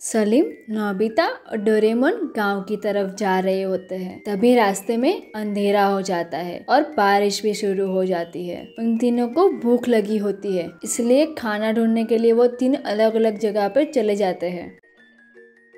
Salim, Nobita और Doraemon गांव की तरफ जा रहे होते हैं। तभी रास्ते में अंधेरा हो जाता है और बारिश भी शुरू हो जाती है। उन तीनों को भूख लगी होती है, इसलिए खाना ढूंढने के लिए वो तीन अलग अलग जगह पर चले जाते हैं।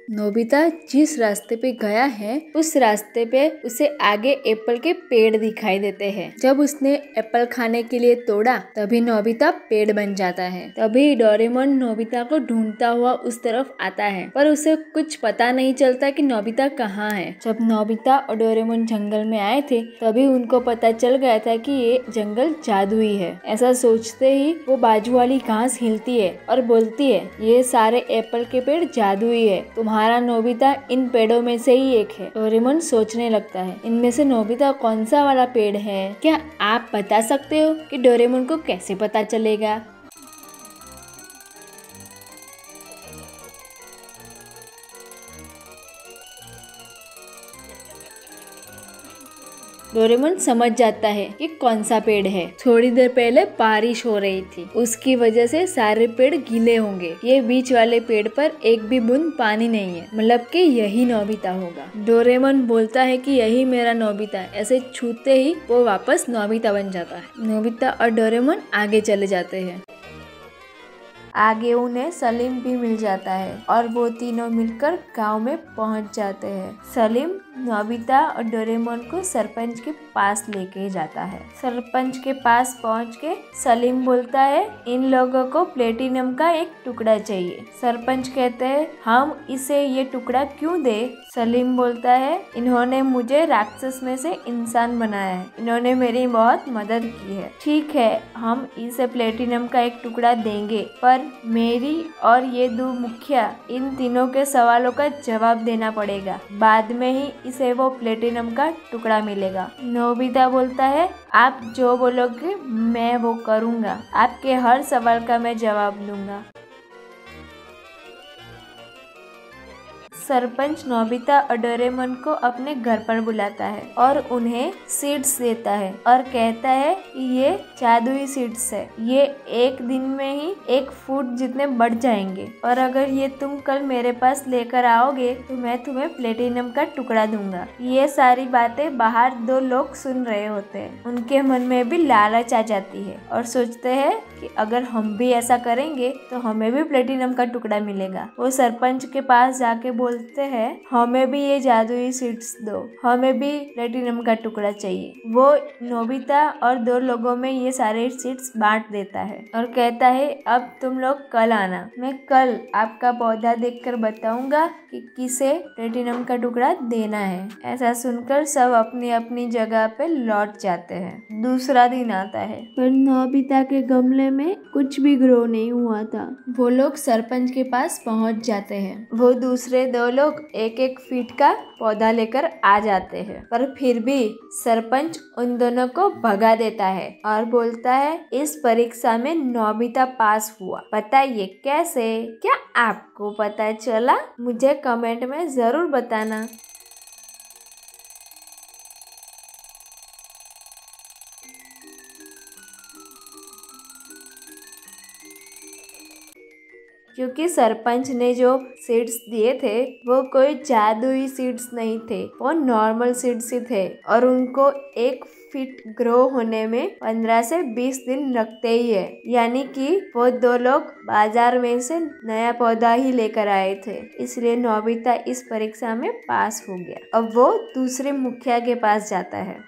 नोबिता जिस रास्ते पे गया है उस रास्ते पे उसे आगे एप्पल के पेड़ दिखाई देते हैं। जब उसने एप्पल खाने के लिए तोड़ा तभी नोबिता पेड़ बन जाता है। तभी डोरेमोन नोबिता को ढूंढता हुआ उस तरफ आता है, पर उसे कुछ पता नहीं चलता कि नोबिता कहाँ है। जब नोबिता और डोरेमोन जंगल में आए थे तभी उनको पता चल गया था कि ये जंगल जादुई है। ऐसा सोचते ही वो बाजू वाली घास हिलती है और बोलती है, ये सारे एप्पल के पेड़ जादुई है, तुम्हारा नोबिता इन पेड़ों में से ही एक है। डोरेमोन सोचने लगता है, इनमें से नोबिता कौन सा वाला पेड़ है? क्या आप बता सकते हो कि डोरेमोन को कैसे पता चलेगा? डोरेमोन समझ जाता है कि कौन सा पेड़ है। थोड़ी देर पहले बारिश हो रही थी, उसकी वजह से सारे पेड़ गीले होंगे। ये बीच वाले पेड़ पर एक भी बूंद पानी नहीं है, मतलब कि यही नोबिता होगा। डोरेमोन बोलता है कि यही मेरा नोबिता है। ऐसे छूते ही वो वापस नोबिता बन जाता है। नोबिता और डोरेमोन आगे चले जाते हैं। आगे उन्हें सलीम भी मिल जाता है और वो तीनों मिलकर गांव में पहुंच जाते हैं। सलीम नोबिता और डोरेमोन को सरपंच के पास लेके जाता है। सरपंच के पास पहुंच के सलीम बोलता है, इन लोगों को प्लेटिनम का एक टुकड़ा चाहिए। सरपंच कहते हैं, हम इसे ये टुकड़ा क्यों दे? सलीम बोलता है, इन्होंने मुझे राक्षस में से इंसान बनाया है, इन्होंने मेरी बहुत मदद की है। ठीक है, हम इसे प्लेटिनम का एक टुकड़ा देंगे, पर मेरी और ये दो मुखिया इन तीनों के सवालों का जवाब देना पड़ेगा। बाद में ही इसे वो प्लेटिनम का टुकड़ा मिलेगा। नोबिता बोलता है, आप जो बोलोगे मैं वो करूँगा, आपके हर सवाल का मैं जवाब दूंगा। सरपंच नोबिता और डोरेमोन को अपने घर पर बुलाता है और उन्हें सीड्स देता है और कहता है कि ये जादुई सीड्स है, ये एक दिन में ही 1 फुट जितने बढ़ जाएंगे और अगर ये तुम कल मेरे पास लेकर आओगे तो मैं तुम्हें प्लेटिनम का टुकड़ा दूंगा। ये सारी बातें बाहर 2 लोग सुन रहे होते हैं। उनके मन में भी लालच आ जाती है और सोचते हैं कि अगर हम भी ऐसा करेंगे तो हमें भी प्लेटिनम का टुकड़ा मिलेगा। वो सरपंच के पास जाके बोलते हैं, हमें भी ये जादुई सीड्स दो, हमें भी प्लेटिनम का टुकड़ा चाहिए। वो नोबिता और 2 लोगों में ये सारे सीड्स बांट देता है और कहता है, अब तुम लोग कल आना, मैं कल आपका पौधा देखकर बताऊंगा कि किसे प्लेटिनम का टुकड़ा देना है। ऐसा सुनकर सब अपनी अपनी जगह पे लौट जाते हैं। दूसरा दिन आता है, पर नोबिता के गमले में कुछ भी ग्रो नहीं हुआ था। वो लोग सरपंच के पास पहुंच जाते हैं। वो दूसरे 2 लोग 1-1 फीट का पौधा लेकर आ जाते हैं, पर फिर भी सरपंच उन दोनों को भगा देता है और बोलता है, इस परीक्षा में नोबिता पास हुआ, बताइए कैसे? क्या आपको पता चला? मुझे कमेंट में जरूर बताना। क्योंकि सरपंच ने जो सीड्स दिए थे वो कोई जादुई सीड्स नहीं थे, वो नॉर्मल सीड्स ही थे और उनको 1 फीट ग्रो होने में 15 से 20 दिन लगते ही है। यानी कि वो 2 लोग बाजार में से नया पौधा ही लेकर आए थे, इसलिए नोबिता इस परीक्षा में पास हो गया। अब वो दूसरे मुखिया के पास जाता है।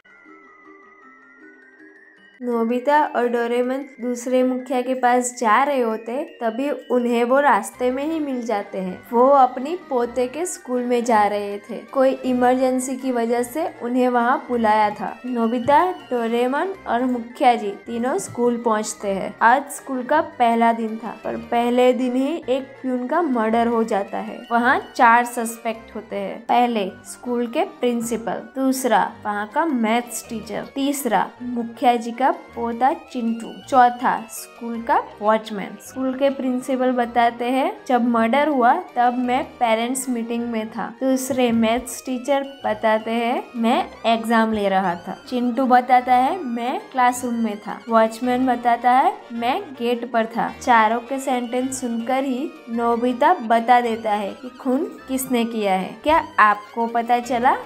नोबिता और डोरेमोन दूसरे मुखिया के पास जा रहे होते तभी उन्हें वो रास्ते में ही मिल जाते हैं। वो अपनी पोते के स्कूल में जा रहे थे, कोई इमरजेंसी की वजह से उन्हें वहाँ बुलाया था। नोबिता, डोरेमोन और मुखिया जी तीनों स्कूल पहुँचते हैं। आज स्कूल का पहला दिन था, पर पहले दिन ही एक प्यून का मर्डर हो जाता है। वहाँ 4 सस्पेक्ट होते हैं। पहले स्कूल के प्रिंसिपल, दूसरा वहाँ का मैथ्स टीचर, तीसरा मुखिया जी का पोता चिंटू। चौथा, स्कूल का वॉचमैन। स्कूल के प्रिंसिपल बताते हैं, जब मर्डर हुआ तब मैं पेरेंट्स मीटिंग में था। दूसरे, मैथ्स टीचर बताते हैं, मैं एग्जाम ले रहा था। चिंटू बताता है, मैं क्लासरूम में था। वॉचमैन बताता है, मैं गेट पर था। चारों के सेंटेंस सुनकर ही नोबिता बता देता है कि खून किसने किया है। क्या आपको पता चला?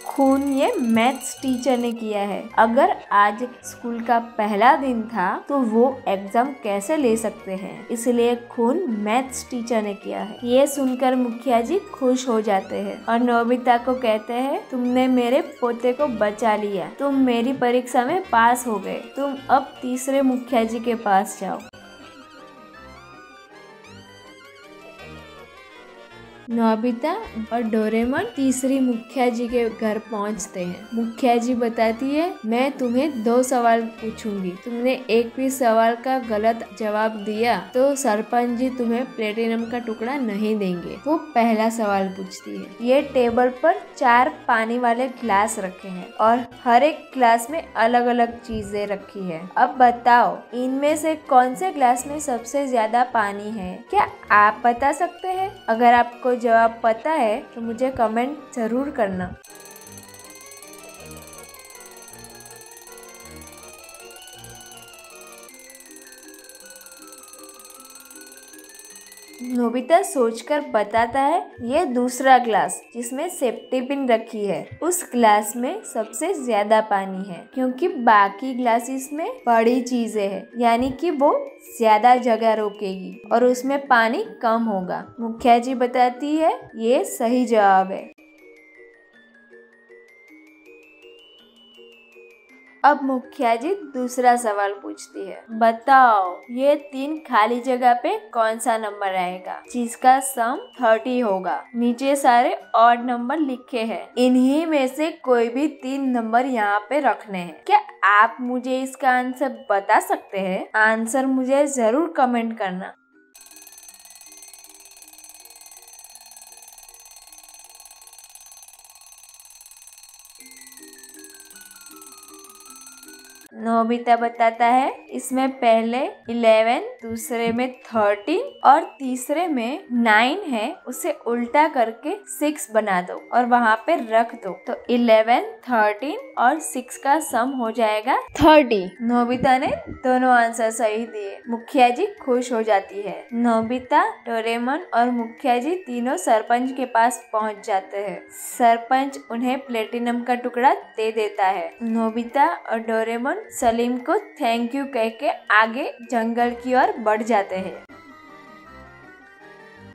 खून ये मैथ्स टीचर ने किया है। अगर आज स्कूल का पहला दिन था तो वो एग्जाम कैसे ले सकते हैं, इसलिए खून मैथ्स टीचर ने किया है। ये सुनकर मुखिया जी खुश हो जाते हैं और नोबिता को कहते हैं, तुमने मेरे पोते को बचा लिया, तुम मेरी परीक्षा में पास हो गए, तुम अब तीसरे मुखिया जी के पास जाओ। नोबिता और डोरेमोन तीसरी मुखिया जी के घर पहुंचते हैं। मुखिया जी बताती है, मैं तुम्हें 2 सवाल पूछूंगी, तुमने एक भी सवाल का गलत जवाब दिया तो सरपंच जी तुम्हें प्लेटिनम का टुकड़ा नहीं देंगे। वो पहला सवाल पूछती है, ये टेबल पर 4 पानी वाले ग्लास रखे हैं और हर एक ग्लास में अलग अलग चीजें रखी है। अब बताओ, इनमें से कौन से ग्लास में सबसे ज्यादा पानी है? क्या आप बता सकते हैं? अगर आपको जवाब पता है तो मुझे कमेंट जरूर करना। नोबिता सोचकर बताता है, ये दूसरा ग्लास जिसमें सेफ्टी पिन रखी है, उस ग्लास में सबसे ज्यादा पानी है, क्योंकि बाकी ग्लासेस में बड़ी चीजें हैं, यानी कि वो ज्यादा जगह रोकेगी और उसमें पानी कम होगा। मुखिया जी बताती है, ये सही जवाब है। अब मुखिया जी दूसरा सवाल पूछती है, बताओ ये 3 खाली जगह पे कौन सा नंबर आएगा जिसका सम 30 होगा? नीचे सारे ऑड नंबर लिखे हैं, इन्हीं में से कोई भी 3 नंबर यहाँ पे रखने हैं। क्या आप मुझे इसका आंसर बता सकते हैं? आंसर मुझे जरूर कमेंट करना। नोबिता बताता है, इसमें पहले 11, दूसरे में 13 और तीसरे में 9 है, उसे उल्टा करके 6 बना दो और वहाँ पे रख दो, तो 11, 13 और 6 का सम हो जाएगा 30। नोबिता ने दोनों आंसर सही दिए। मुखिया जी खुश हो जाती है। नोबिता, डोरेमोन और मुखिया जी तीनों सरपंच के पास पहुँच जाते हैं। सरपंच उन्हें प्लेटिनम का टुकड़ा दे देता है। नोबिता और डोरेमोन सलीम को थैंक यू कह के आगे जंगल की ओर बढ़ जाते हैं।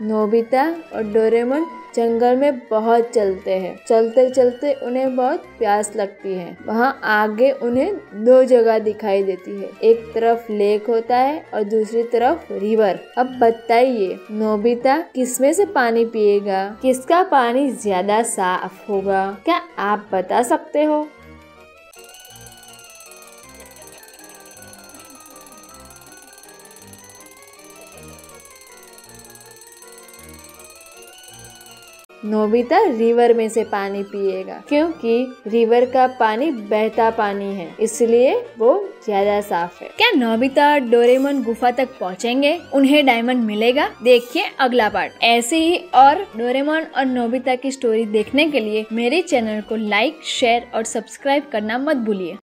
नोबिता और डोरेमोन जंगल में बहुत चलते हैं। चलते चलते उन्हें बहुत प्यास लगती है। वहाँ आगे उन्हें 2 जगह दिखाई देती है, एक तरफ लेक होता है और दूसरी तरफ रिवर। अब बताइए, नोबिता किसमें से पानी पिएगा? किसका पानी ज्यादा साफ होगा? क्या आप बता सकते हो? नोबिता रिवर में से पानी पिएगा, क्योंकि रिवर का पानी बहता पानी है, इसलिए वो ज्यादा साफ है। क्या नोबिता और डोरेमोन गुफा तक पहुँचेंगे? उन्हें डायमंड मिलेगा? देखिए अगला पार्ट। ऐसे ही और डोरेमोन और नोबिता की स्टोरी देखने के लिए मेरे चैनल को लाइक, शेयर और सब्सक्राइब करना मत भूलिए।